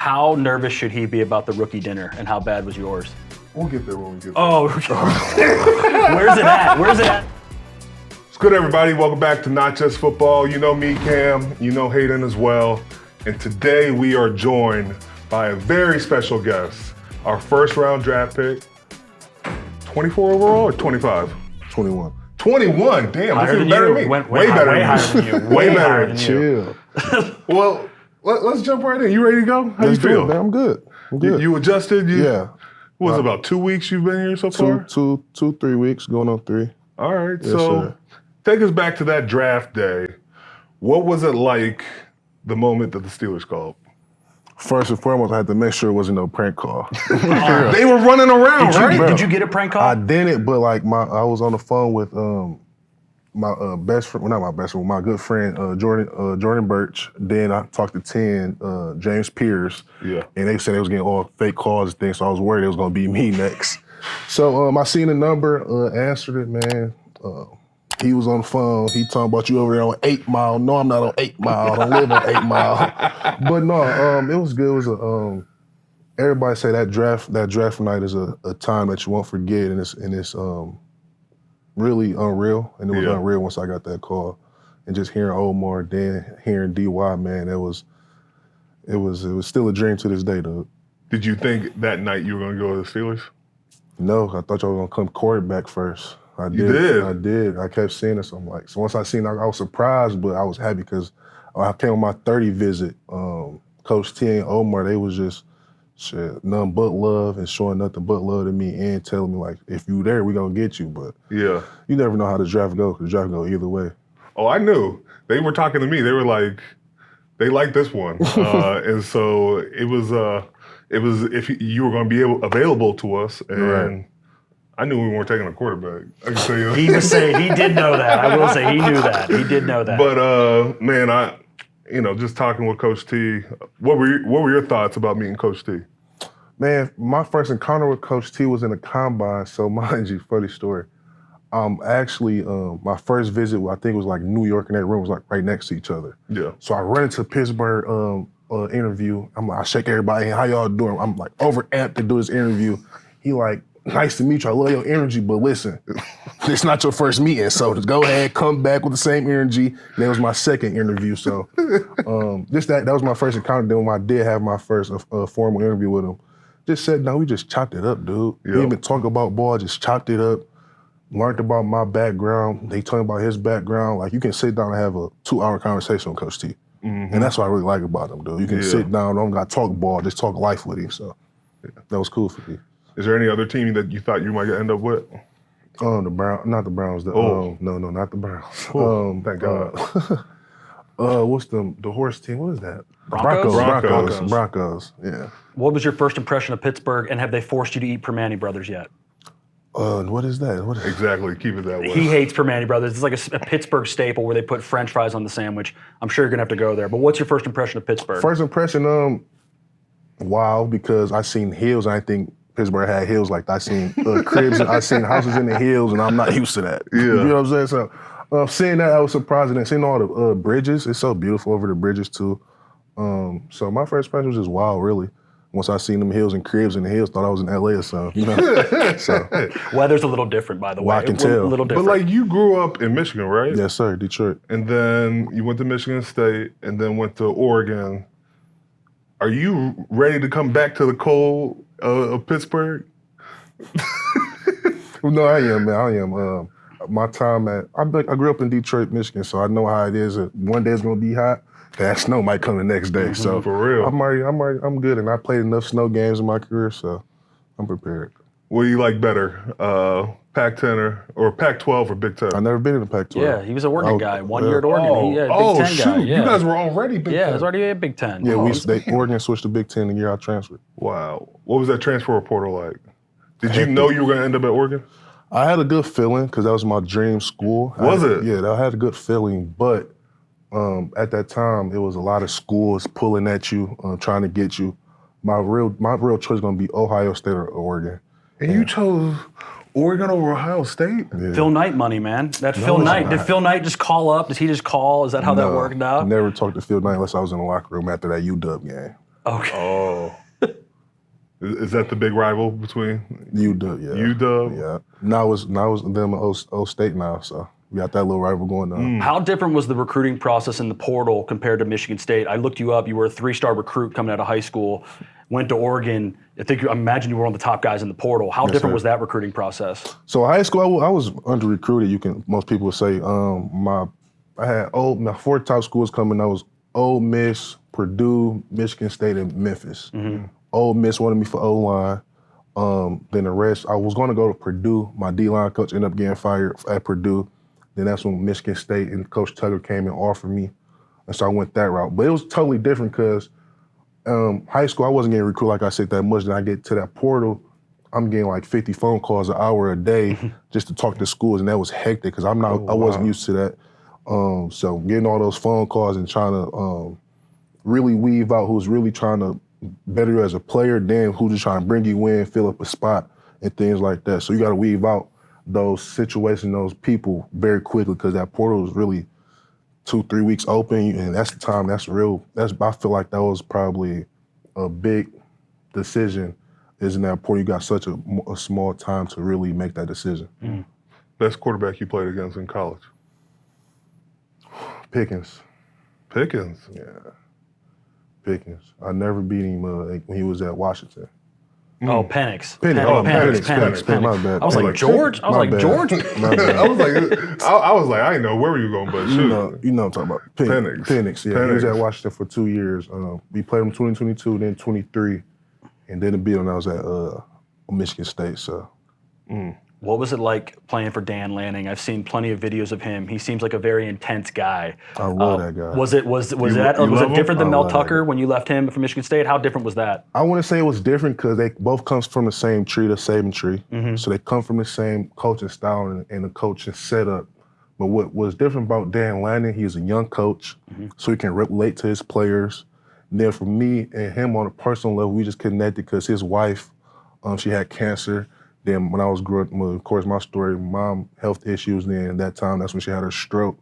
How nervous should he be about the rookie dinner, and how bad was yours? We'll get there when we get there. Oh, where's it at? Where's it at? What's good, everybody? Welcome back to Not Just Football. You know me, Cam. You know Hayden as well. And today we are joined by a very special guest. Our first round draft pick, 24 overall or 25? 21. 21, damn, Higher this than is better you. than me. Way better higher than you. than you. Way Way better higher than than you. Chill. Well, let's jump right in. You ready to go? How Let's you do feel? it, man. I'm good. I'm good. You adjusted? Yeah. What was it, about 2 weeks you've been here so far? 3 weeks, going on 3. All right, Yes, so sir. take us back to that draft day. What was it like the moment that the Steelers called? First and foremost, I had to make sure it wasn't no prank call. They were running around, right? Did you get a prank call? I didn't, but like I was on the phone with my best friend, well not my best friend, my good friend Jordan Birch. Then I talked to 10, James Pierce. Yeah. And they said they was getting all fake calls and things, so I was worried it was gonna be me next. So I seen the number, answered it, man. He was on the phone. He talking about you over there on 8 Mile. No, I'm not on 8 Mile. I don't live on 8 Mile. But no, it was good. It was everybody say that draft night is a time that you won't forget, and it's really unreal. And it was unreal once I got that call, and just hearing Omar, then hearing DY, man, it was still a dream to this day, dude. Did you think that night you were going to go to the Steelers? No, I thought y'all were gonna come quarterback first. I did. You did? I did. I kept seeing it. So I'm like, so once I seen it, I was surprised, but I was happy because I came on my 30 visit. Coach T and Omar, they was just shit, nothing but love and showing nothing but love to me and telling me like, if you there, we gonna get you. But Yeah. you never know how the draft go, because the draft go either way. Oh, I knew. They were talking to me. They were like, they liked this one. And so it was if you were going to be available to us. And Right. I knew we weren't taking a quarterback. I can tell you. He was saying he did know that. I will say he knew that. He did know that. But man, just talking with Coach T, what were your thoughts about meeting Coach T? Man, my first encounter with Coach T was in the combine. So mind you, funny story. Actually, my first visit, I think it was like New York, and that room was like right next to each other. Yeah. So I run into Pittsburgh interview. I'm like, I shake everybody, how y'all doing? I'm like overamped to do this interview. He like, nice to meet you. I love your energy, but listen, it's not your first meeting, so just go ahead, come back with the same energy. And that was my second interview. So that was my first encounter. Then when I did have my first formal interview with him, just said, no, we just chopped it up, dude. Yep. We didn't even talk about ball, just chopped it up. Learned about my background. They told me about his background. Like, you can sit down and have a 2-hour conversation with Coach T. Mm-hmm. And that's what I really like about him, dude. You can sit down, don't got to talk ball, just talk life with him. So that was cool for me. Is there any other team that you thought you might end up with? The Browns, not the Browns. No, not the Browns. Oh, thank God. What's the horse team? What is that? Broncos? Broncos, yeah. What was your first impression of Pittsburgh, and have they forced you to eat Permane Brothers yet? What is that? Exactly, keep it that way. He hates Permane Brothers. It's like a Pittsburgh staple where they put French fries on the sandwich. I'm sure you're going to have to go there. But what's your first impression of Pittsburgh? First impression, wow, because I seen hills, and I think Pittsburgh had hills like that. I seen cribs, and I seen houses in the hills, and I'm not used to that. Yeah. You know what I'm saying? So seeing that, I was surprised, and seeing all the bridges, it's so beautiful over the bridges too. So my first impression was just wow, really. Once I seen them hills and cribs in the hills, thought I was in LA or something. You know? So Weather's a little different, by the way. I can tell. A little But different. like, you grew up in Michigan, right? yes, sir, Detroit. And then you went to Michigan State, and then went to Oregon. Are you ready to come back to the cold of Pittsburgh? No, I am, man. I am. My time I grew up in Detroit, Michigan, so I know how it is. One day it's gonna be hot. That snow might come the next day. So For real. I'm good, and I played enough snow games in my career, so I'm prepared. What do you like better, Pac-10 or Pac-12 or Big Ten? I've never been in the Pac-12. yeah, he was a Oregon guy. 1 year at Oh, Oregon. Big Ten shoot! guy. Yeah. You guys were already Big Yeah, Ten. it was already a Big Ten. Yeah, Oregon switched to Big Ten the year I transferred. Wow. What was that transfer portal like? Did you know you were going to end up at Oregon? I had a good feeling because that was my dream school. Was it? Yeah, I had a good feeling, but at that time, it was a lot of schools pulling at you, trying to get you. My real choice was going to be Ohio State or Oregon. And you chose Oregon over Ohio State? Yeah. Phil Knight money, man. Phil it's Knight. Did not. Phil Knight just call up? Did he just call? Is that how that worked out? Never talked to Phil Knight unless I was in the locker room after that UW game. Okay. Oh. Is that the big rival between UW, yeah. UW? Yeah. Now it's them at O State now, so we got that little rival going on. How different was the recruiting process in the portal compared to Michigan State? I looked you up. You were a 3-star recruit coming out of high school, went to Oregon. I imagine you were one of the top guys in the portal. How different was that recruiting process? So high school, I was under recruited. Most people would say. I had my 4 top schools coming. I was Ole Miss, Purdue, Michigan State, and Memphis. Ole Miss wanted me for O-line. Then the rest, I was going to go to Purdue. My D-line coach ended up getting fired at Purdue. Then that's when Michigan State and Coach Tucker came and offered me. And so I went that route. But it was totally different because high school, I wasn't getting recruited, like I said, that much. Then I get to that portal, I'm getting like 50 phone calls an hour a day just to talk to schools, and that was hectic because I wasn't used to that. So getting all those phone calls and trying to really weave out who's really trying to better you as a player, then who's just trying to bring you in, fill up a spot, and things like that. So you got to weave out those situations, those people very quickly because that portal is really 2-3 weeks open, and that's the time. I feel like that was probably a big decision. Is in that portal, you got such a small time to really make that decision. Best quarterback you played against in college? Pickens. Pickens? Yeah. Pickens. I never beat him when he was at Washington. Oh, Penix. Penix. My bad. I was like, George? I was like, George? I was like, I didn't know where were you going, but shoot. You know what I'm talking about. Penix, yeah. He was at Washington for 2 years. We played him 2022, then 23, and then the beat him. I was at Michigan State, so. What was it like playing for Dan Lanning? I've seen plenty of videos of him. He seems like a very intense guy. I love that guy. Was it different than Mel Tucker when you left him for Michigan State? How different was that? I want to say it was different because they both come from the same tree, the Saban tree. So they come from the same coaching style and the coaching setup. But what was different about Dan Lanning, he's a young coach, so he can relate to his players. And then for me and him on a personal level, we just connected because his wife, she had cancer. Then when I was growing up, of course, my story, mom, health issues, then at that time, that's when she had her stroke.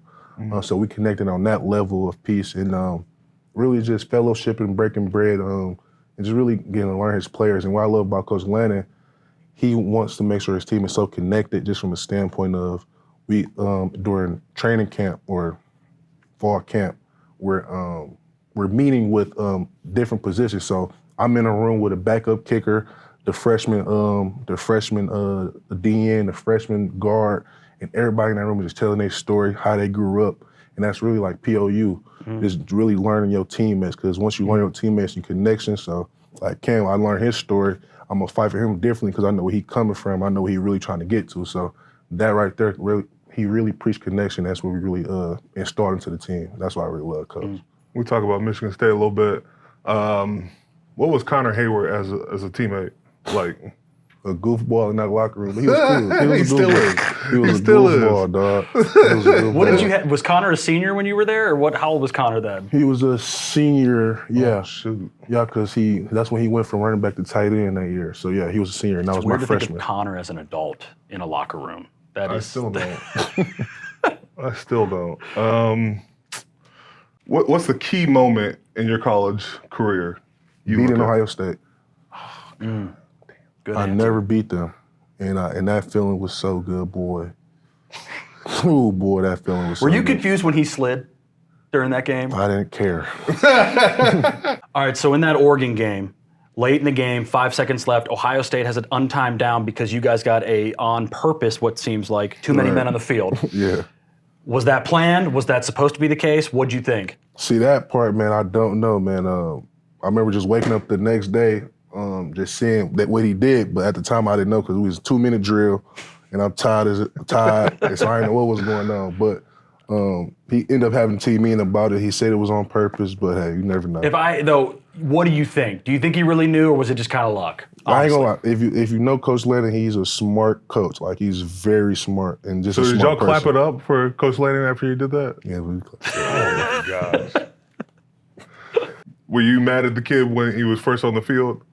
So we connected on that level of peace and really just fellowshipping, breaking bread, and just really getting to learn his players. And what I love about Coach Lanning, he wants to make sure his team is so connected just from the standpoint of during training camp or fall camp, we're meeting with different positions. So I'm in a room with a backup kicker, the freshman DN, the freshman guard, and everybody in that room is just telling their story, how they grew up. And that's really like POU, just really learning your teammates. Because once you learn your teammates, your connections. So like Cam, I learned his story. I'm gonna fight for him differently because I know where he's coming from. I know what he's really trying to get to. So that right there, he really preached connection. That's what we really installed into the team. That's why I really love Coach. We talk about Michigan State a little bit. What was Connor Heyward as a teammate like? A goofball in that locker room. He was cool. He still is. He was a goofball, dog. What did you have? Was Connor a senior when you were there, or what? How old was Connor then? He was a senior. Yeah, Oh, shoot. Yeah, because that's when he went from running back to tight end that year. So yeah, he was a senior, and that was my Weird to think freshman. of Connor as an adult in a locker room. I still don't. I still don't. What's the key moment in your college career? Beating Ohio State. Good I answer. never beat them, and that feeling was so good, boy. Oh boy, that feeling was. Were so you good. confused when he slid during that game? I didn't care. All right, so in that Oregon game, late in the game, 5 seconds left, Ohio State has an untimed down because you guys got on purpose, what seems like, too many men on the field. Yeah. Was that planned? Was that supposed to be the case? What'd you think? See, that part, man, I don't know, man. I remember just waking up the next day, just seeing that what he did, but at the time I didn't know because it was a 2-minute drill, and I'm tired, and so I didn't know what was going on. But he ended up having to tell me about it. He said it was on purpose, but hey, you never know. What do you think? Do you think he really knew, or was it just kind of luck? I ain't gonna lie. If you know Coach Lanning, he's a smart coach. Like he's very smart and just. So a did smart y'all clap person. it up for Coach Lanning after you did that? Yeah, we. Oh my gosh. Were you mad at the kid when he was first on the field?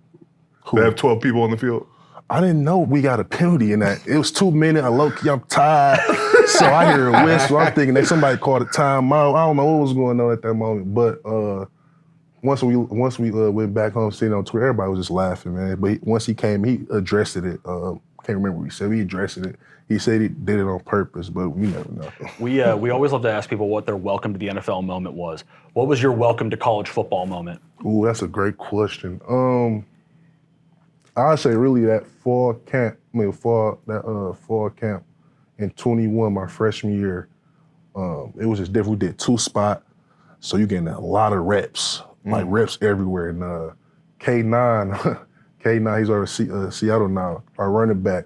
Who? They have 12 people on the field. I didn't know we got a penalty in that. It was 2 minutes. I'm tired. So I hear a whistle. I'm thinking that somebody called a timeout. I don't know what was going on at that moment, but once we went back home, sitting on Twitter, everybody was just laughing, man. But once he came, he addressed it. Can't remember what he said. He addressed it. He said he did it on purpose, but we never know. We always love to ask people what their welcome to the NFL moment was. What was your welcome to college football moment? Ooh, that's a great question. I'd say really that fall camp in 21, my freshman year. It was just different. We did 2-spot, so you're getting a lot of reps, like reps everywhere. And K9, he's over Seattle now, our running back.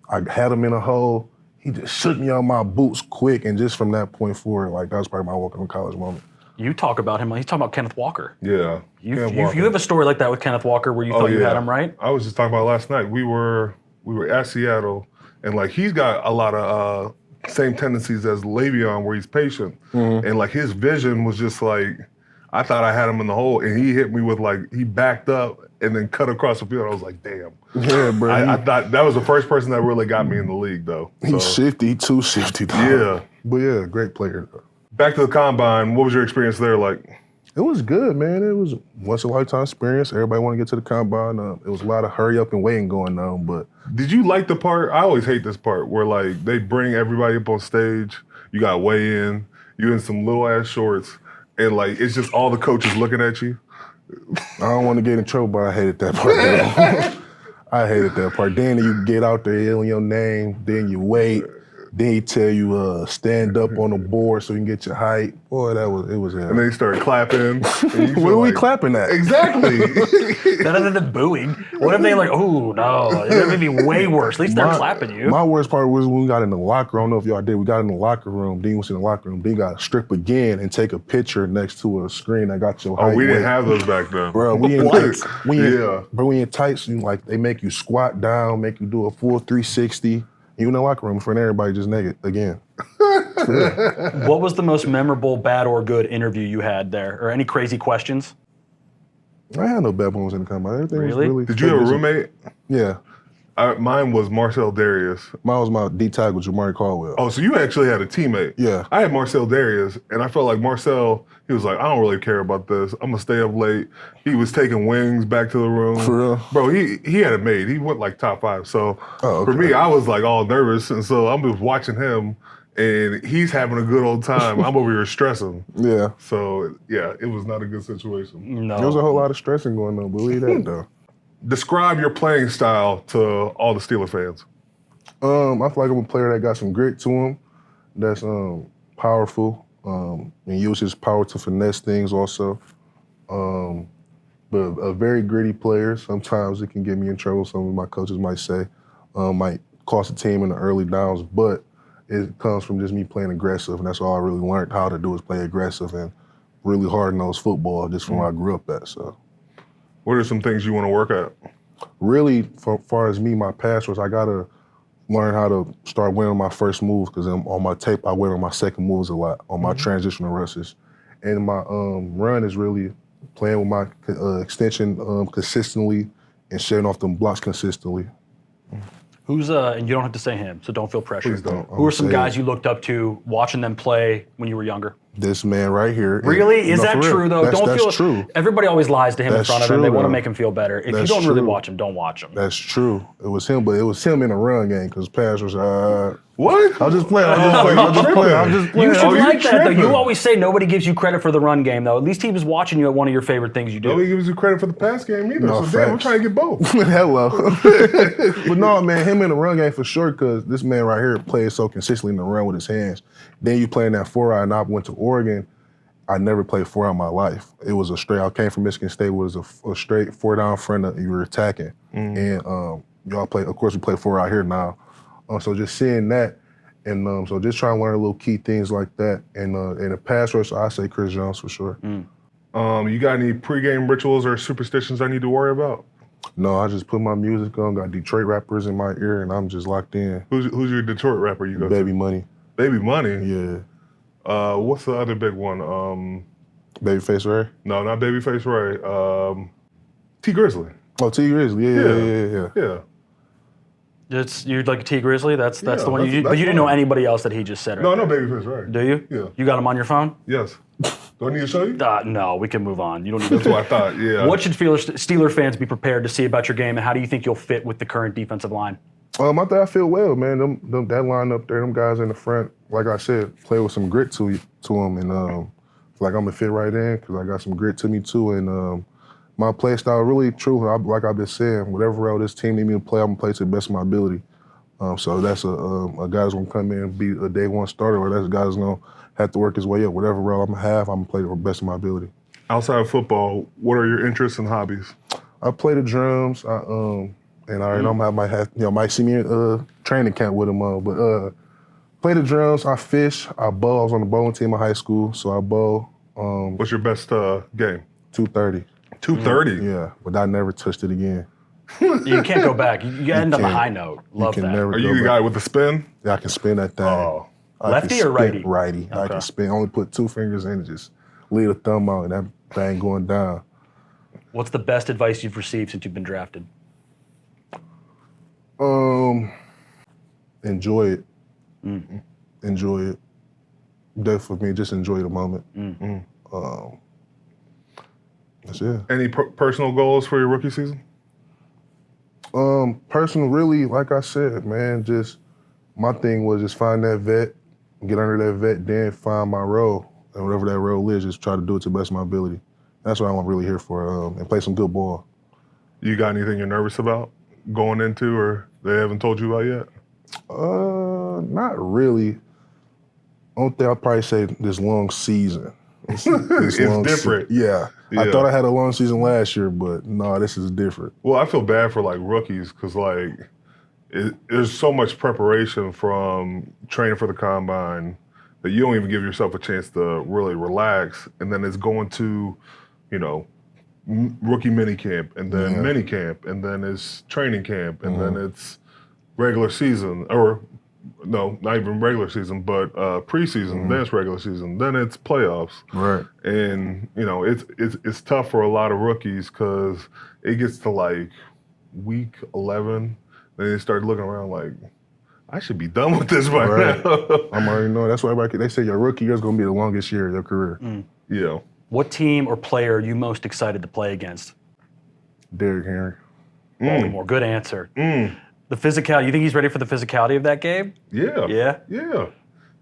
I had him in a hole. He just shook me on my boots quick, and just from that point forward, like that was probably my welcome to college moment. You talk about him. He's talking about Kenneth Walker. Yeah. You have a story like that with Kenneth Walker where you thought you had him, right? I was just talking about last night. We were at Seattle, and like he's got a lot of same tendencies as Le'Veon, where he's patient, and like his vision was just like, I thought I had him in the hole, and he hit me with like, he backed up and then cut across the field. I was like, damn. Yeah, bro. I thought that was the first person that really got me in the league, though. He's shifty, too shifty. Though. Yeah. But yeah, great player. Back to the combine. What was your experience there like? It was good, man. It was a once-in-a-lifetime experience. Everybody wanted to get to the combine. It was a lot of hurry up and waiting going on, but... Did you like the part? I always hate this part where, like, they bring everybody up on stage. You got weigh in. You in some little-ass shorts. And, like, it's just all the coaches looking at you. I don't want to get in trouble, but I hated that part. I hated that part. Then you get out there yelling your name. Then you wait. Then he tell you stand up on the board so you can get your height. Boy, it was. And then he started clapping. What are we clapping at? Exactly. Other than booing. What if they like, oh no, that would be way worse. At least they're clapping you. My worst part was when we got in the locker room. I don't know if y'all did. We got in the locker room. Then you was in the locker room. Then you got to strip again and take a picture next to a screen that got your height. Oh, we didn't have those back then. Bro, we in tights. Yeah. Bro, we in tights. Like they make you squat down, make you do a full 360. You in the locker room in front of everybody just naked again. What was the most memorable, bad or good interview you had there? Or any crazy questions? I had no bad bones in the combine. Everything was really. Did you have a roommate? Yeah. Mine was Marcel Darius. Mine was my D tackle, Jamari Caldwell. Oh, so you actually had a teammate. Yeah. I had Marcel Darius, and I felt like Marcel, he was like, I don't really care about this. I'm going to stay up late. He was taking wings back to the room. For real? Bro, he had it made. He went like top 5. So for me, I was like all nervous, and so I'm just watching him, and he's having a good old time. I'm over here stressing. Yeah. So, yeah, it was not a good situation. No. There was a whole lot of stressing going on, believe that though. Describe your playing style to all the Steeler fans. I feel like I'm a player that got some grit to him, that's powerful, and use his power to finesse things also. But a very gritty player. Sometimes it can get me in trouble, some of my coaches might say. Might cost the team in the early downs, but it comes from just me playing aggressive, and that's all I really learned how to do is play aggressive and really hard-nosed football just from where I grew up at, so. What are some things you want to work at? Really, for far as me, my pass rush, I gotta learn how to start winning my first moves because on my tape, I win on my second moves a lot, on my transitional rushes. And my run is really playing with my extension consistently and shedding off them blocks consistently. Who's and you don't have to say him, so don't feel pressure. Please don't. Who are some guys you looked up to watching them play when you were younger? This man right here. Really? Is that true, though? That's true. Everybody always lies to him in front of him. They want to make him feel better. If you don't really true. watch him, don't watch him. That's true. It was him, but it was him in the run game because pass was What? I was just playing. I was just playing. You should like that, though. tripping. You always say nobody gives you credit for the run game, though. At least he was watching you at one of your favorite things you do. Nobody gives you credit for the pass game either. No, So damn, we're facts. trying to get both. Hello. But no, man, him in the run game for sure because this man right here plays so consistently in the run with his hands. Then you playing that 4-eye, and I went to Oregon. I never played 4-eye in my life. It was a straight, I came from Michigan State, was a straight 4-down front that you were attacking. And y'all play, of course we play 4-eye here now. So just seeing that, and so just trying to learn little key things like that. And in the pass rush, I say Chris Jones for sure. You got any pregame rituals or superstitions I need to worry about? No, I just put my music on, got Detroit rappers in my ear, and I'm just locked in. Who's your Detroit rapper you go Baby to? Money. Baby Money? Yeah. What's the other big one? Babyface Ray? No, not Babyface Ray. T Grizzly. Oh, T Grizzly. Yeah. Yeah. You'd like a T Grizzly? That's Yeah, the one. But you that's didn't know fine. anybody else that he just said. No, Right no, there. Babyface, right? Do you? Yeah. You got him on your phone? Yes. Do I need to show you? No, we can move on. You don't need That's to. what I thought, yeah. What should Steeler fans be prepared to see about your game, and how do you think you'll fit with the current defensive line? I think I feel well, man. That line up there, them guys in the front, like I said, play with some grit to them, and feel like I'm gonna fit right in because I got some grit to me too, and my play style really true. Like I've been saying, whatever route this team need me to play, I'm gonna play to the best of my ability. So that's a guy that's gonna come in and be a day one starter, or that's a guy that's gonna have to work his way up. Whatever role I'm gonna play to the best of my ability. Outside of football, what are your interests and hobbies? I play the drums. Might see me in training camp with him, but play the drums. I fish. I bow. I was on the bowling team in high school, so I bow. What's your best game? 230. 230? Yeah, but I never touched it again. You can't go back. You end on a high note. Love you can that. never Are go you the back. guy with the spin? Yeah, I can spin that thing. Oh. I Lefty can or spin righty? Righty. I Okay. can spin. Only put 2 fingers in and just lead a thumb out, and that thing going down. What's the best advice you've received since you've been drafted? Enjoy it. Enjoy it. That for me, just enjoy the moment. That's it. Any personal goals for your rookie season? Personal, really, like I said, man, just my thing was just find that vet, get under that vet, then find my role. And whatever that role is, just try to do it to the best of my ability. That's what I'm really here for, and play some good ball. You got anything you're nervous about going into or they haven't told you about yet? Not really. Only thing I'll probably say this long season. It's different. Yeah. Yeah. I thought I had a long season last year, but no, this is different. Well, I feel bad for like rookies because there's so much preparation from training for the combine that you don't even give yourself a chance to really relax, and then it's going to, rookie mini camp, and then mini camp, and then it's training camp, and then it's regular season, or no, not even regular season, but preseason, then it's regular season, then it's playoffs. Right. And it's tough for a lot of rookies because it gets to like week 11, then they start looking around like, I should be done with this by now. I'm already knowing. That's why they say your rookie year is going to be the longest year of your career. Yeah. What team or player are you most excited to play against? Derrick Henry. Baltimore. Good answer. The physicality. You think he's ready for the physicality of that game? Yeah. Yeah? Yeah.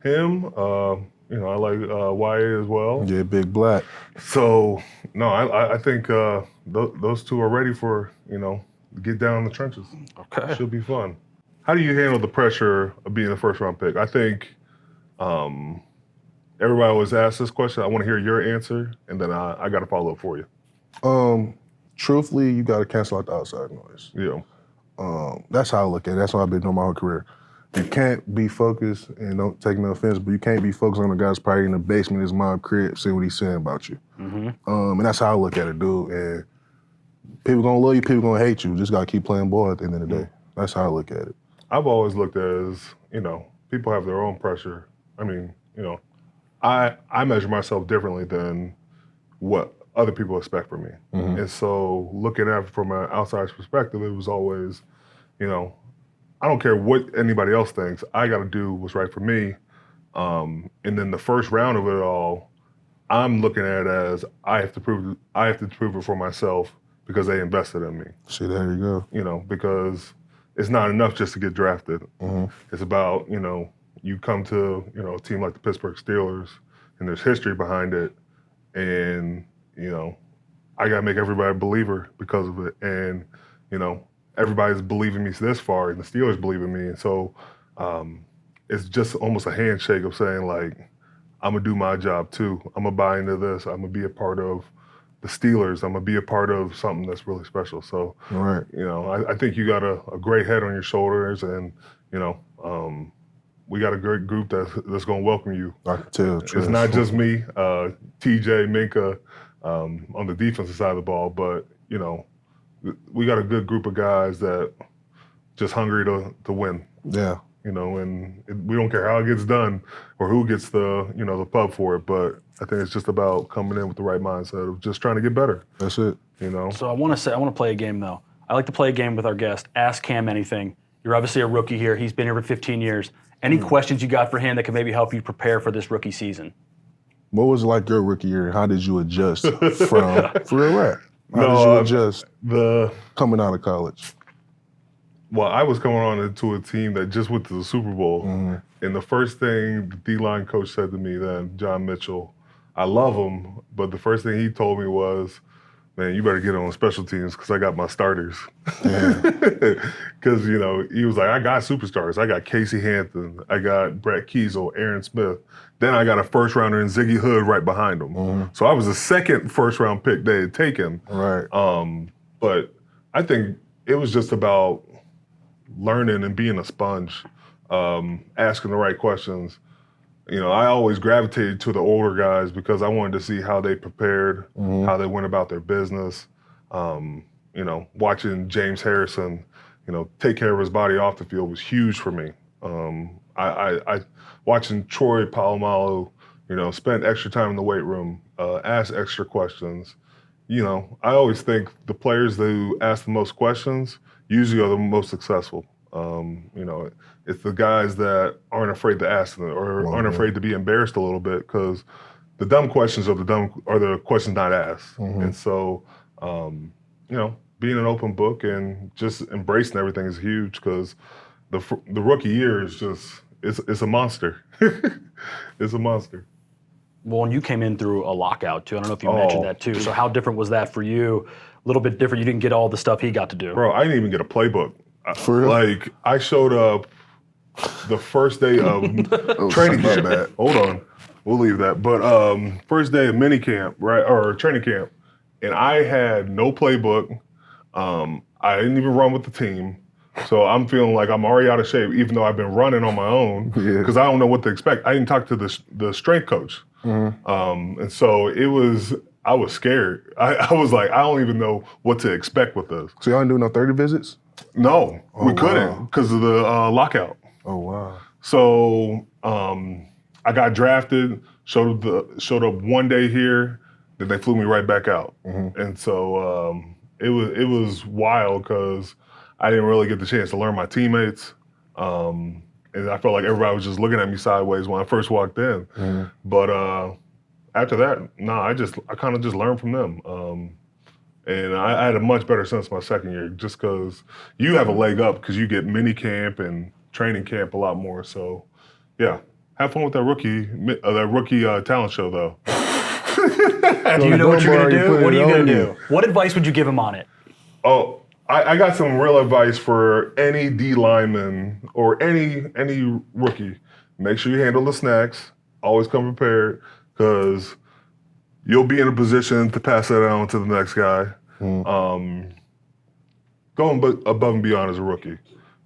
Him, I like YA as well. Yeah, big black. So, no, I think those two are ready for, get down in the trenches. Okay. Should be fun. How do you handle the pressure of being a first-round pick? I think everybody always asks this question. I want to hear your answer, and then I got to follow up for you. Truthfully, you got to cancel out the outside noise. Yeah. That's how I look at it. That's what I've been doing my whole career. You can't be focused, and don't take no offense, but you can't be focused on the guy's probably in the basement of his mom's crib saying what he's saying about you. And that's how I look at it, dude. And people gonna love you, people gonna hate you. Just gotta keep playing ball at the end of the day. That's how I look at it. I've always looked at it as, people have their own pressure. I mean, I measure myself differently than what other people expect from me. And so looking at it from an outsider's perspective, it was always, I don't care what anybody else thinks. I got to do what's right for me. And then the first round of it all, I'm looking at it as I have to prove it for myself because they invested in me. See, there you go. Because it's not enough just to get drafted. It's about, you come to, a team like the Pittsburgh Steelers, and there's history behind it, and, I got to make everybody a believer because of it. And, everybody's believing me this far, and the Steelers believe in me. And so it's just almost a handshake of saying, like, I'm going to do my job too. I'm going to buy into this. I'm going to be a part of the Steelers. I'm going to be a part of something that's really special. So, Right. I think you got a great head on your shoulders, and, we got a great group that's going to welcome you. I can tell. It's not just me, TJ, Minka, on the defensive side of the ball, but, we got a good group of guys that just hungry to win. Yeah. And we don't care how it gets done or who gets the pub for it, but I think it's just about coming in with the right mindset of just trying to get better. That's it. So I want to play a game though. I like to play a game with our guest. Ask Cam anything. You're obviously a rookie here. He's been here for 15 years. Any questions you got for him that could maybe help you prepare for this rookie season? What was it like your rookie year? How did you adjust from for real rap? How did you adjust coming out of college? Well, I was coming on into a team that just went to the Super Bowl, and the first thing the D-line coach said to me then, John Mitchell, I love him, but the first thing he told me was, man, you better get on special teams because I got my starters. Because, he was like, I got superstars. I got Casey Hampton. I got Brett Kiesel, Aaron Smith. Then I got a first rounder in Ziggy Hood right behind him. So I was the second first round pick they had taken. Right. But I think it was just about learning and being a sponge, asking the right questions. I always gravitated to the older guys because I wanted to see how they prepared, how they went about their business. Watching James Harrison, take care of his body off the field was huge for me. I watching Troy Polamalu, spend extra time in the weight room, ask extra questions. I always think the players who ask the most questions usually are the most successful. It's the guys that aren't afraid to ask them or aren't afraid to be embarrassed a little bit because the dumb questions are the questions not asked. And so, being an open book and just embracing everything is huge because the rookie year is just it's a monster. It's a monster. Well, and you came in through a lockout too. I don't know if you mentioned that too. So how different was that for you? A little bit different. You didn't get all the stuff he got to do. Bro, I didn't even get a playbook. For real? Like, I showed up the first day of training camp. Hold on. We'll leave that. But first day of mini camp, right, or training camp, and I had no playbook. I didn't even run with the team. So I'm feeling like I'm already out of shape, even though I've been running on my own, because I don't know what to expect. I didn't talk to the strength coach. And so I was scared. I was like, I don't even know what to expect with this. So y'all didn't do no 30 visits? No, we couldn't because of the lockout. Oh, wow. So I got drafted, showed up one day here, then they flew me right back out. And so it was wild because I didn't really get the chance to learn my teammates. And I felt like everybody was just looking at me sideways when I first walked in. But after that, I kind of just learned from them. And I had a much better sense my second year just because you have a leg up because you get mini camp and training camp a lot more. So, yeah, have fun with that rookie talent show, though. Do you know what you're going to do? What are you going to do? What advice would you give him on it? Oh, I got some real advice for any D lineman or any rookie. Make sure you handle the snacks. Always come prepared because you'll be in a position to pass that on to the next guy. Going above and beyond as a rookie.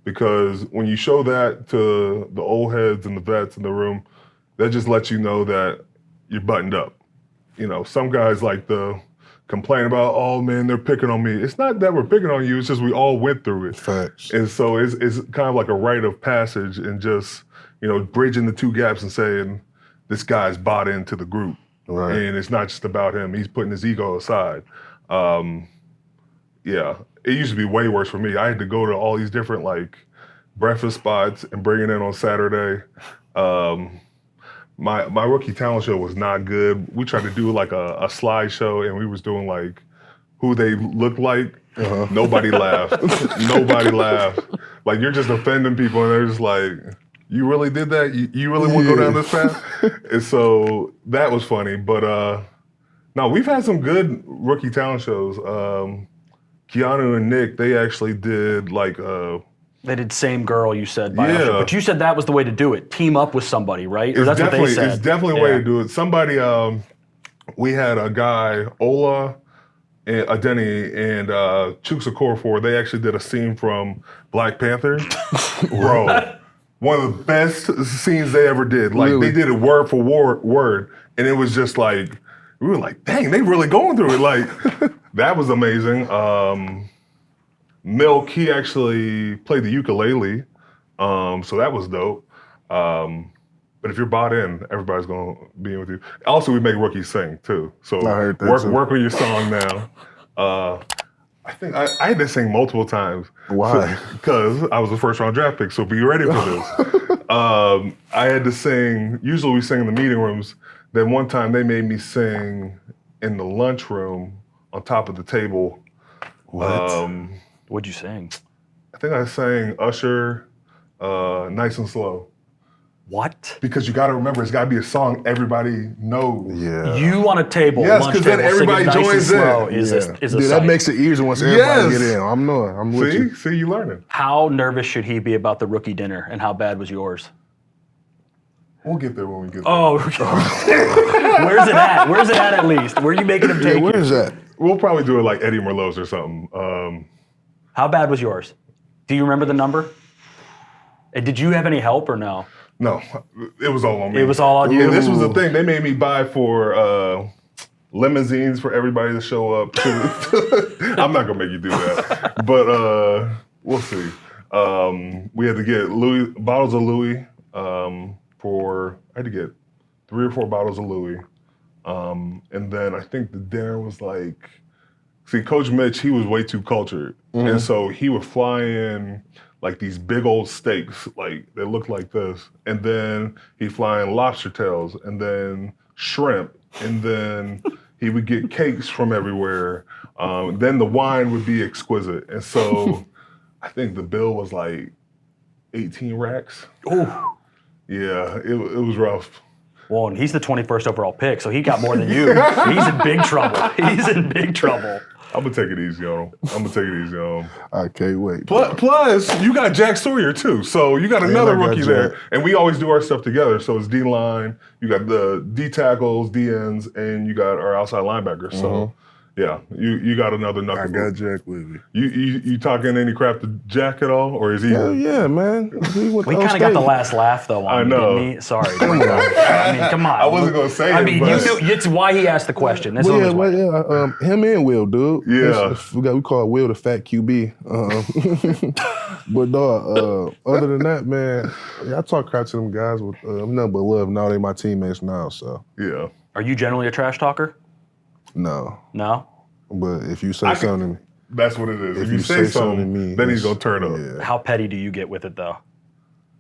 Because when you show that to the old heads and the vets in the room, that just lets you know that you're buttoned up. Some guys like to complain about, oh man, they're picking on me. It's not that we're picking on you, it's just we all went through it. Facts. And so it's kind of like a rite of passage and just, bridging the two gaps and saying, this guy's bought into the group. Right. And it's not just about him. He's putting his ego aside. It used to be way worse for me. I had to go to all these different breakfast spots and bring it in on Saturday. My rookie talent show was not good. We tried to do a slideshow and we was doing who they looked like. Nobody laughed. Nobody laughed. You're just offending people and they're just like, you really did that? You really want to go down this path? And so that was funny. But no, we've had some good rookie talent shows. Keanu and Nick, they actually did They did Same Girl, you said. By Yeah. Usher. But you said that was the way to do it. Team up with somebody, right? Or It's that's what they said. It's definitely a way to do it. Somebody, we had a guy, Ola, and Adeni, and Chooks Okorafor, they actually did a scene from Black Panther. Bro, one of the best scenes they ever did. Really? They did it word for word, and it was just we were like, dang, they really going through it. That was amazing. Milk, he actually played the ukulele, so that was dope. But if you're bought in, everybody's gonna be in with you. Also, we make rookies sing too. So I heard that too. work on your song now. I think I had to sing multiple times. Why? Because I was a first round draft pick, so be ready for this. I had to sing, usually we sing in the meeting rooms. Then one time they made me sing in the lunchroom on top of the table. What? What'd you sing? I think I sang Usher, Nice and Slow. What? Because you got to remember, it's got to be a song everybody knows. Yeah. You on a table, Yes, lunch 'cause then table, everybody singing Nice and joins in. Slow is a Dude, that sight. makes it easier once everybody Yes. get in. I'm with you. See, you learning. How nervous should he be about the rookie dinner, and how bad was yours? We'll get there when we get there. Oh, okay. Where's it at? Where's it at least? Where are you making him Yeah, take where you? is that? We'll probably do it like Eddie Merlot's or something. How bad was yours? Do you remember the number? And did you have any help or no? No, it was all on me. It was all on you? And this was the thing. They made me buy for limousines for everybody to show up. I'm not going to make you do that. But we'll see. We had to get bottles of Louis I had to get 3 or 4 bottles of Louis. And then I think the dinner was like, Coach Mitch, he was way too cultured. And so he would fly in like these big old steaks, like they look like this. And then he'd fly in lobster tails and then shrimp. And then he would get cakes from everywhere. Then the wine would be exquisite. And so I think the bill was like 18 racks. Oh. Yeah, it was rough. Well, and he's the 21st overall pick, so he got more than you. He's in big trouble. He's in big trouble. I'm going to take it easy on him. I can't wait. Plus, you got Jack Sawyer too. So you got another I got rookie Jack. there. And we always do our stuff together. So it's D-line, you got the D tackles, D ends, and you got our outside linebackers. So yeah, you got another knuckle. I got Jack with me. You talking any crap to Jack at all? Or is he? Hell yeah, man. We kind of got the last laugh, though, on I him, know. didn't he? Sorry. I mean, come on. I wasn't going to say I it, mean, but you knew, it's why he asked the question. That's Well, always yeah, why. him and Will, dude. Yeah. We call Will the fat QB. But dog, other than that, man, I talk crap to them guys with I'm nothing but love. Now they my teammates now, so Yeah. Are you generally a trash talker? no. No? But if you say something to me, That's what it is. If If you you say say something to something, me, then he's it's- going to turn up. yeah. How petty do you get with it, though?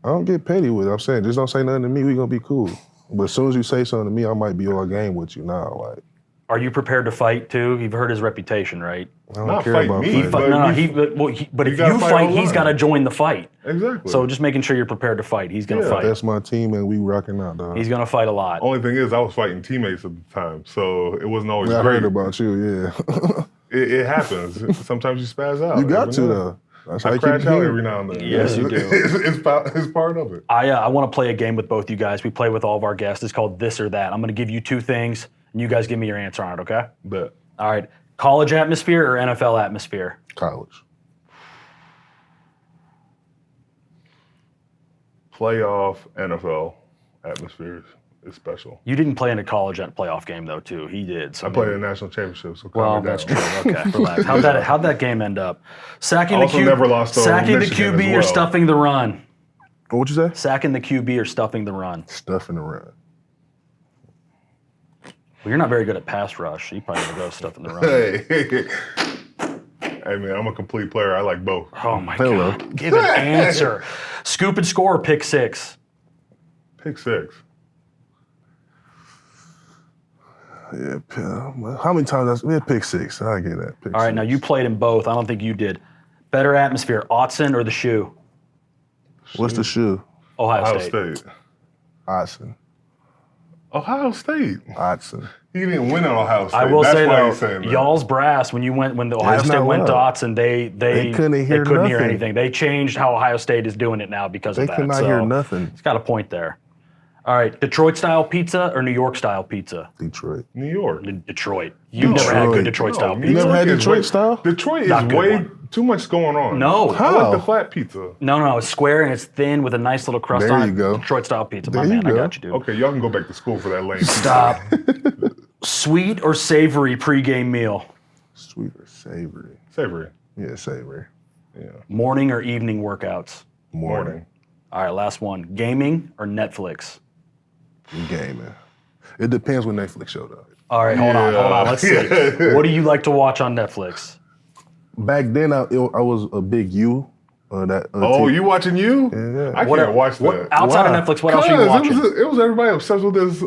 I don't get petty with it. I'm saying just don't say nothing to me. We gonna be cool. But as soon as you say something to me, I might be all game with you now. Like Are you prepared to fight, too? You've heard his reputation, right? I don't Not care fight about me, fighting. but But you if gotta you fight fight, online. he's got to join the fight. Exactly. So just making sure you're prepared to fight. He's going to Yeah. fight. That's my team, and we rocking out, dog. He's going to fight a lot. Only thing is, I was fighting teammates at the time, so it wasn't always I great. heard about you, yeah. It happens. Sometimes you spaz out. You got Every to now. though. That's how I you crash keep out it every here. now and then. Yes, you do. It's part of it. I want to play a game with both you guys. We play with all of our guests. It's called This or That. I'm going to give you 2 things, and you guys give me your answer on it, okay? But All right. College atmosphere or NFL atmosphere? College. playoff NFL atmospheres is special. You didn't play in a college playoff game, though, too. He did. So I played in a national championship, so Well, calm me that's down. true. Okay, relax. How'd that game end up? Sacking I the also QB, never lost to sacking the Michigan QB as or well. stuffing the run? What you say? Sacking the QB or stuffing the run? Stuffing around. Well, you're not very good at pass rush. You probably would go stuffing the run. Hey, man, I'm a complete player. I like both. Oh my Hello. God! Give an answer. Scoop and score or pick 6? Pick 6. Yeah, how many times? We had pick 6. I get that. Pick All right, 6. now you played in both. I don't think you did. Better atmosphere, Autzen or the shoe? What's the shoe? Ohio Ohio State. State. Otson. Ohio State. Otson. He didn't win at Ohio State. I will That's say why though, he's saying that. y'all's brass when the Ohio It's State not went to loud. Autzen, they couldn't hear couldn't hear nothing. anything. They changed how Ohio State is doing it now because They of that. could not So, hear nothing. It's got a point there. All right, Detroit style pizza or New York style pizza? Detroit. New York. Detroit. You've never had good Detroit style New You pizza. never had York is Detroit way- style? Detroit is Not good way one. too much going on. No. I How? like the flat pizza. No, it's square and it's thin with a nice little crust There on you it. go. Detroit style pizza. There My you man, I go. got you, dude. Okay, y'all can go back to school for that lane. Stop. Sweet or savory pregame meal? Sweet or savory? Savory. Yeah, savory. Yeah. Morning or evening workouts? Morning. All right, last one. Gaming or Netflix? Gaming. It depends what Netflix show though. All right, hold on. Yeah. Let's see. What do you like to watch on Netflix? back then, I was a big U. You watching you? Yeah. I can't watch that. Outside Why? of Netflix, what else are you watching? It was everybody obsessed with this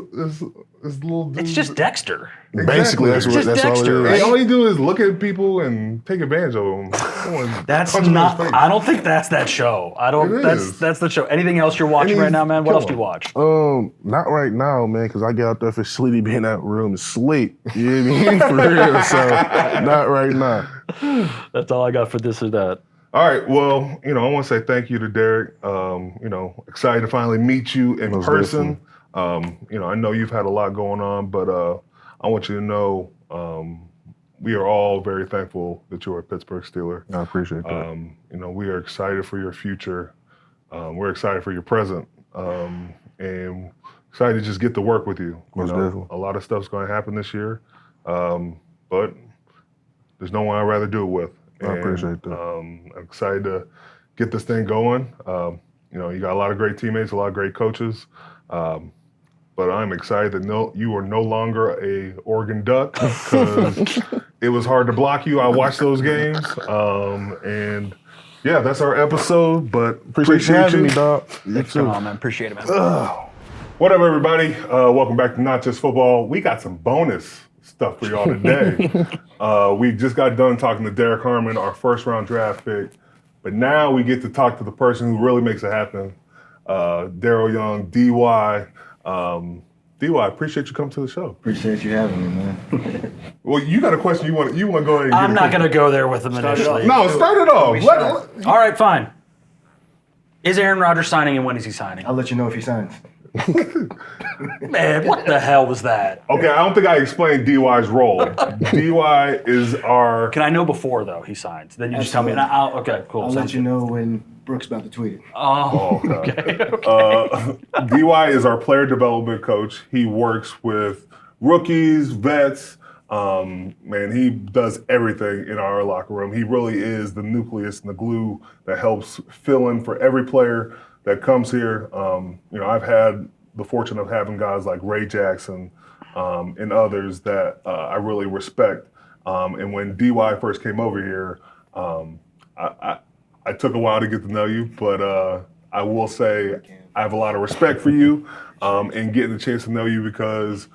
little dude. It's just Dexter. Basically, that's Just all Dexter, it right? is. All you do is look at people and take advantage of them. That's not. I don't think that's that show. I don't. It That's is. that's the show. Anything else you're watching right now, man? What else do you watch? Not right now, man, because I get out there for sleepy, be in that room to sleep. You know what I mean? For real. So, not right now. That's all I got for this or that. All right. Well, I want to say thank you to Derrick. Excited to finally meet you in person. I know you've had a lot going on, but I want you to know we are all very thankful that you're a Pittsburgh Steeler. I appreciate that. We are excited for your future. We're excited for your present, and excited to just get to work with you. Most definitely. A lot of stuff's going to happen this year, but there's no one I'd rather do it with. I appreciate that. I'm excited to get this thing going. You got a lot of great teammates, a lot of great coaches. But I'm excited that you are no longer a Oregon Duck because it was hard to block you. I watched those games. And yeah, that's our episode. But Appreciate you having me, dog. Thanks for coming on, man. Appreciate it, man. What up, everybody? Welcome back to Not Just Football. We got some bonus stuff for y'all today. We just got done talking to Derrick Harmon, our first-round draft pick. But now we get to talk to the person who really makes it happen, Darrel Young, DY. DY, appreciate you coming to the show. Appreciate you having me, man. Well, you got a question you want to go ahead and I'm not going to go there with him initially. No, start it off. All right, fine. Is Aaron Rodgers signing and when is he signing? I'll let you know if he signs. Man, what the hell was that? Okay, I don't think I explained DY's role. DY is our... Can I know before, though, he signs? Then you just tell me. Okay, cool. I'll let you know when Brooks about to tweet it. Oh, okay. DY is our player development coach. He works with rookies, vets. Man, he does everything in our locker room. He really is the nucleus and the glue that helps fill in for every player that comes here. I've had the fortune of having guys like Ray Jackson and others that I really respect. And when DY first came over here, I took a while to get to know you, but I will say I have a lot of respect for you and getting the chance to know you because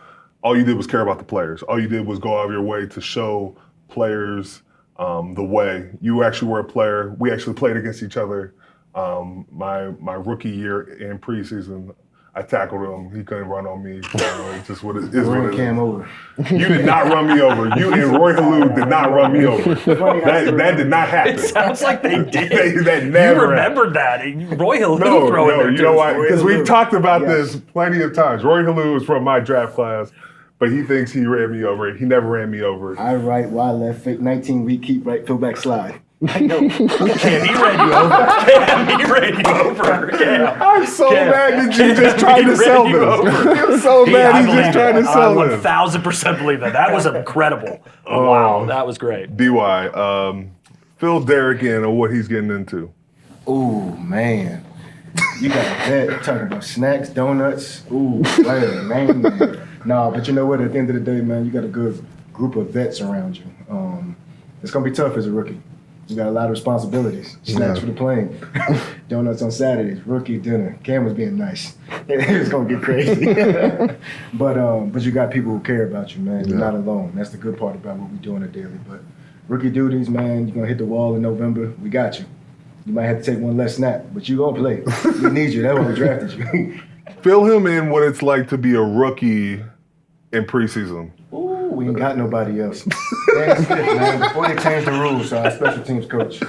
all you did was care about the players. All you did was go out of your way to show players the way. You actually were a player. We actually played against each other. My rookie year in preseason, I tackled him. He couldn't run on me. It's just what it is. Run Cam over. You did not run me over. You and Roy Halou did not run me over. That did not happen. It sounds like they did. That never You remembered that. Roy Halou No, throwing there, you too. know why? Because we've talked about Yes. this plenty of times. Roy Halou is from my draft class, but he thinks he ran me over. He never ran me over. I right, wide, left, fake, 19-week, keep right, fill back, slide. I know. Cam, he ran you over. Cam, he ran you over. Cam. I'm so Cam. mad that you just tried to He sell ran you this. over. I'm so mad I he's believe just trying it. to sell I this. 1,000% believe that. That was incredible. Wow, that was great. DY, fill Derrick in on what he's getting into. Ooh, man. You got that talking about snacks, donuts. Ooh, man. Nah, but you know what? At the end of the day, man, you got a good group of vets around you. It's going to be tough as a rookie. You got a lot of responsibilities. Snacks for the plane. Donuts on Saturdays. Rookie dinner. Cam was being nice. It's going to get crazy. but you got people who care about you, man. You're not alone. That's the good part about what we do on a daily. But rookie duties, man, you're going to hit the wall in November. We got you. You might have to take one less snap, but you going to play. We need you. That's why we drafted you. Fill him in what it's like to be a rookie in preseason. Ooh, we ain't got nobody else. Man, man, before they changed the rules, so our special teams coach,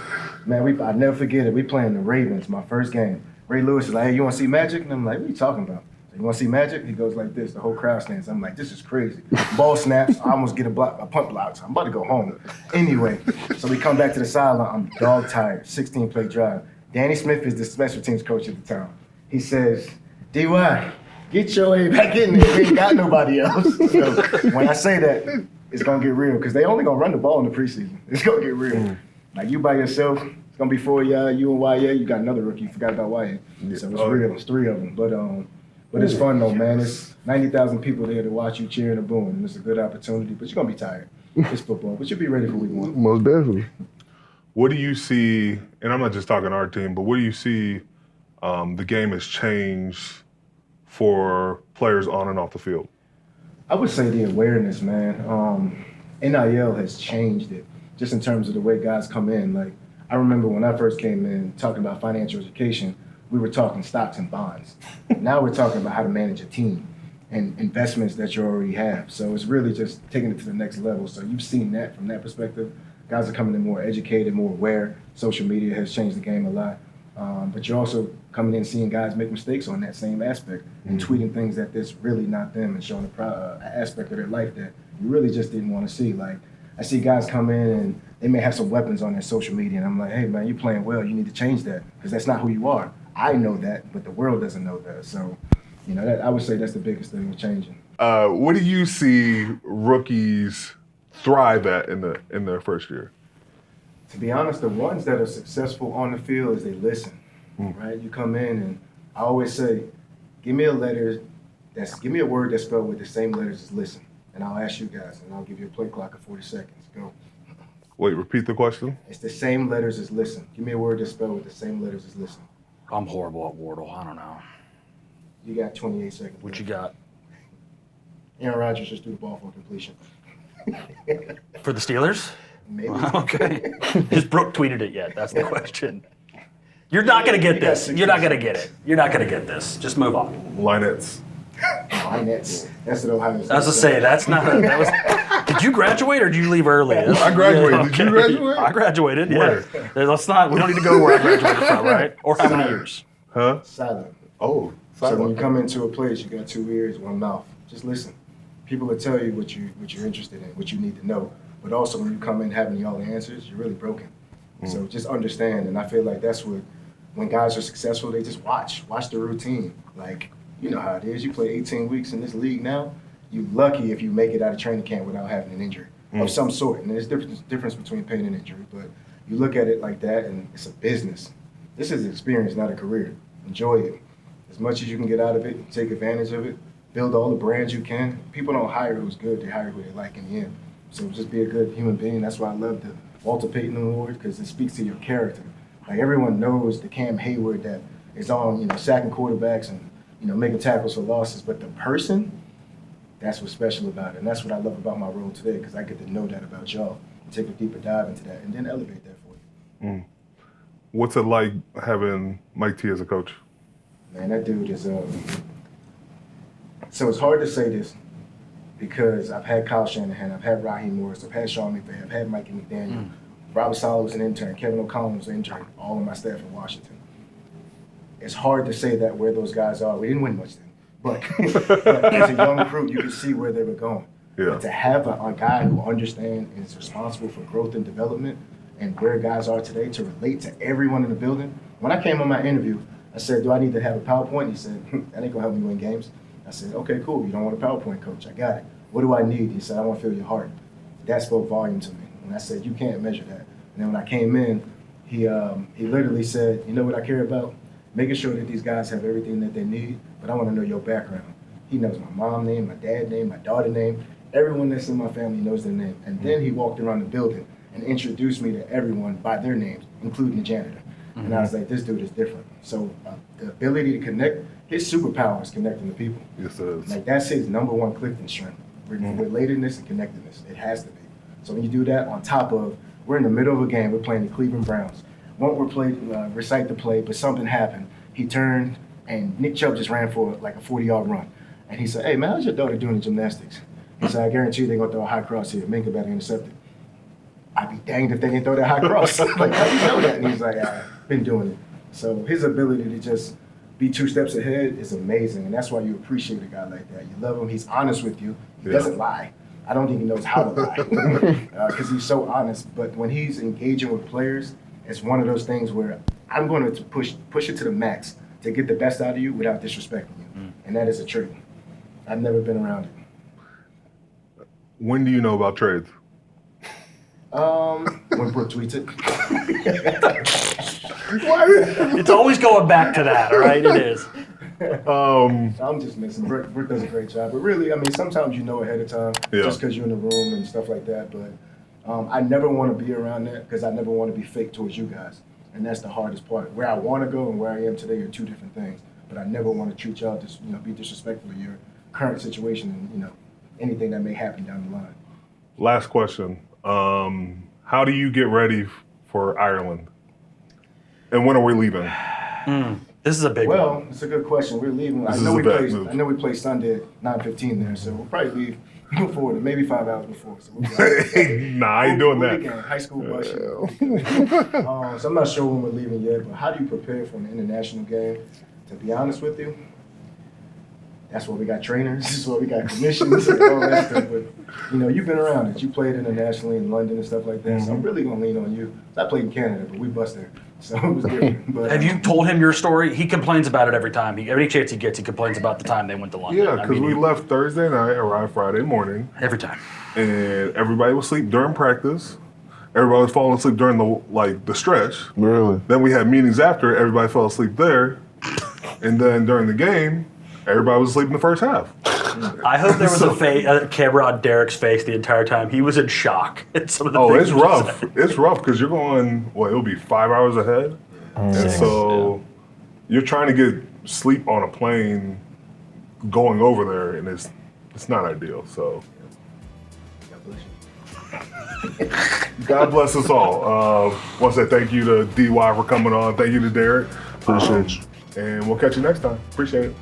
man, I never forget it. We playing the Ravens, my first game. Ray Lewis is like, hey, you want to see Magic? And I'm like, what are you talking about? You want to see Magic? He goes like this. The whole crowd stands. I'm like, this is crazy. Ball snaps. I almost get a punt block. So I'm about to go home. Anyway, so we come back to the sideline. I'm dog tired. 16-play drive. Danny Smith is the special teams coach at the time. He says, DY, get your way back in there. We ain't got nobody else. So when I say that, it's going to get real because they only going to run the ball in the preseason. It's going to get real. Like you by yourself, it's going to be 4 y'all, you and YA. You got another rookie. You forgot about YA. So it's real. It's 3 of them. But it's fun though, man. It's 90,000 people there to watch you cheering and booing. And it's a good opportunity, but you're going to be tired. It's football, but you'll be ready for week 1. Most definitely. what do you see, and I'm not just talking our team, but what do you see the game has changed for players on and off the field? I would say the awareness, man. NIL has changed it, just in terms of the way guys come in. Like, I remember when I first came in talking about financial education, we were talking stocks and bonds. Now we're talking about how to manage a team and investments that you already have. So it's really just taking it to the next level. So you've seen that from that perspective. Guys are coming in more educated, more aware. Social media has changed the game a lot. But you're also coming in seeing guys make mistakes on that same aspect and tweeting things that that's really not them and showing an aspect of their life that you really just didn't want to see. Like, I see guys come in and they may have some weapons on their social media, and I'm like, hey, man, you're playing well. You need to change that because that's not who you are. I know that, but the world doesn't know that. So, you know, I would say that's the biggest thing with changing. What do you see rookies thrive at in their first year? To be honest, the ones that are successful on the field is they listen, right? You come in and I always say, give me a word that's spelled with the same letters as listen. And I'll ask you guys, and I'll give you a play clock of 40 seconds. Go. Wait, repeat the question. It's the same letters as listen. Give me a word that's spelled with the same letters as listen. I'm horrible at Wardle. I don't know. You got 28 seconds. What you got? Aaron Rodgers just threw the ball for completion. For the Steelers? Maybe. Okay. Has Brooke tweeted it yet? That's the question. You're not going to get this. You're not going to get it. You're not going to get this. Just move on. Linettes. Linettes. That's what Ohio State. I was to say, that's not that was. Did you graduate or did you leave early? I graduated. Did you graduate? I graduated, yeah. Where? Let's not, we don't need to go where I graduated from, right? Or how many years? Huh? Silent. Oh, So when you come into a place, you got 2 ears, 1 mouth. Just listen. People will tell you what you're interested in, what you need to know. But also when you come in having all the answers, you're really broken. So just understand. And I feel like that's what, when guys are successful, they just watch the routine. Like, you know how it is. You play 18 weeks in this league now. You're lucky if you make it out of training camp without having an injury of some sort. And there's difference between pain and injury. But you look at it like that, and it's a business. This is an experience, not a career. Enjoy it. As much as you can get out of it, take advantage of it. Build all the brands you can. People don't hire who's good, they hire who they like in the end. So just be a good human being. That's why I love the Walter Payton Award, because it speaks to your character. Like, everyone knows the Cam Heyward that is on, sacking quarterbacks and, making tackles for losses. But the person, that's what's special about it. And that's what I love about my role today, because I get to know that about y'all and take a deeper dive into that and then elevate that for you. What's it like having Mike T as a coach? Man, that dude is so it's hard to say this because I've had Kyle Shanahan, I've had Raheem Morris, I've had Sean McVay, I've had Mikey McDaniel, Robert Saleh was an intern, Kevin O'Connell was an intern, all of my staff in Washington. It's hard to say that where those guys are. We didn't win much then, but as a young recruit, you could see where they were going. Yeah. But to have a guy who understands and is responsible for growth and development and where guys are today to relate to everyone in the building. When I came on my interview, I said, do I need to have a PowerPoint? He said, that ain't gonna help me win games. I said, okay, cool. You don't want a PowerPoint, coach. I got it. What do I need? He said, I want to feel your heart. That spoke volume to me. And I said, you can't measure that. And then when I came in, he literally said, you know what I care about? Making sure that these guys have everything that they need, but I want to know your background. He knows my mom's name, my dad's name, my daughter's name. Everyone that's in my family knows their name. And then he walked around the building and introduced me to everyone by their names, including the janitor. And I was like, this dude is different. So the ability to connect, his superpower is connecting to people. Yes, it is. Like, that's his number one Clifton strength. Relatedness and connectedness. It has to be. So when you do that on top of, we're in the middle of a game, we're playing the Cleveland Browns. Recite the play, but something happened. He turned, and Nick Chubb just ran for like a 40-yard run. And he said, hey, man, how's your daughter doing in gymnastics? He said, I guarantee you they're going to throw a high cross here. Minka better intercept it. I'd be danged if they didn't throw that high cross. Like, how do you know that? And he's like, I've been doing it. So his ability to just be 2 steps ahead is amazing. And that's why you appreciate a guy like that. You love him. He's honest with you. He doesn't lie. I don't think he knows how to lie because he's so honest. But when he's engaging with players, it's one of those things where I'm going to push it to the max to get the best out of you without disrespecting you. And that is a trait. I've never been around it. When do you know about trades? When Brooke tweets it. It's always going back to that, all right? It is. I'm just missing. Brooke does a great job. But really, I mean, sometimes you know ahead of time just because you're in the room and stuff like that. But I never want to be around that because I never want to be fake towards you guys. And that's the hardest part. Where I want to go and where I am today are two different things. But I never want to treat y'all be disrespectful of your current situation and, anything that may happen down the line. Last question. How do you get ready for Ireland? And when are we leaving? This is a big one. Well, it's a good question. We're leaving. I know we play Sunday at 9:15 there, so we'll probably leave before, maybe 5 hours before. So we'll Nah, I ain't doing that. Weekend, high school bus. So I'm not sure when we're leaving yet, but how do you prepare for an international game? To be honest with you, that's where we got trainers. This is where we got commissions and all that stuff. But you've been around it. You played internationally in London and stuff like that. So I'm really gonna lean on you. I played in Canada, but we bust there, so it was different. But, have you told him your story? He complains about it every time. Every chance he gets, he complains about the time they went to London. Yeah, because we left Thursday night, arrived Friday morning. Every time. And everybody was asleep during practice. Everybody was falling asleep during the stretch. Really? Then we had meetings after. Everybody fell asleep there. And then during the game, everybody was asleep in the first half. I hope there was a camera on Derrick's face the entire time. He was in shock at some of the things It's he just rough. said. It's rough because you're going, it'll be 5 hours ahead. And so you're trying to get sleep on a plane going over there, and it's not ideal. So God bless us all. I want to say thank you to DY for coming on. Thank you to Derrick. Appreciate you. And we'll catch you next time. Appreciate it.